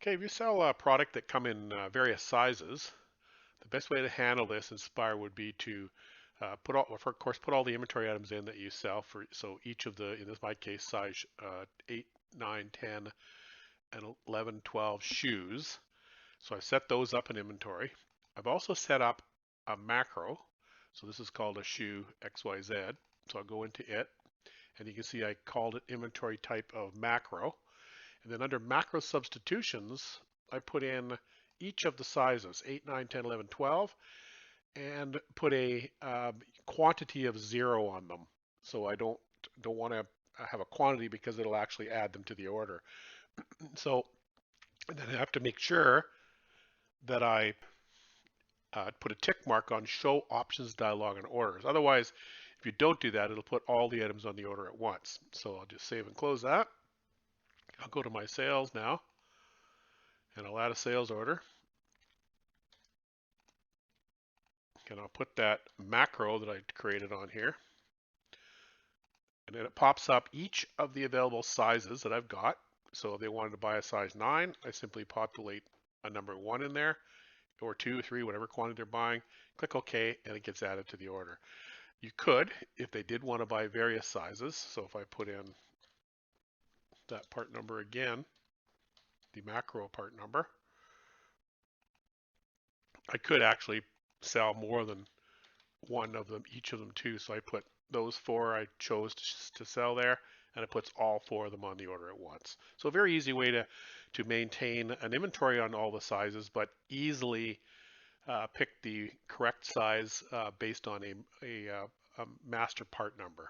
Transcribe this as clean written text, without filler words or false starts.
Okay, if you sell a product that come in various sizes, the best way to handle this in Spire would be to of course, put all the inventory items in that you sell for. So each of the, in this my case, size 8, 9, 10, and 11, 12 shoes. So I set those up in inventory. I've also set up a macro. So this is called a shoe XYZ. So I'll go into it, and you can see I called it inventory type of macro. And then under macro substitutions, I put in each of the sizes, 8, 9, 10, 11, 12, and put a quantity of 0 on them. So I don't want to have a quantity because it'll actually add them to the order. So then I have to make sure that I put a tick mark on show options dialog and orders. Otherwise, if you don't do that, it'll put all the items on the order at once. So I'll just save and close that. I'll go to my sales now, and I'll add a sales order. And I'll put that macro that I created on here. And then it pops up each of the available sizes that I've got. So if they wanted to buy a size 9, I simply populate a number 1 in there, or 2, 3, whatever quantity they're buying. Click OK, and it gets added to the order. You could, if they did want to buy various sizes, so if I put in that part number again, the macro part number, I could actually sell more than one of them, each of them too. So I put those 4 I chose to sell there, and it puts all 4 of them on the order at once. So a very easy way to maintain an inventory on all the sizes, but easily pick the correct size based on a master part number.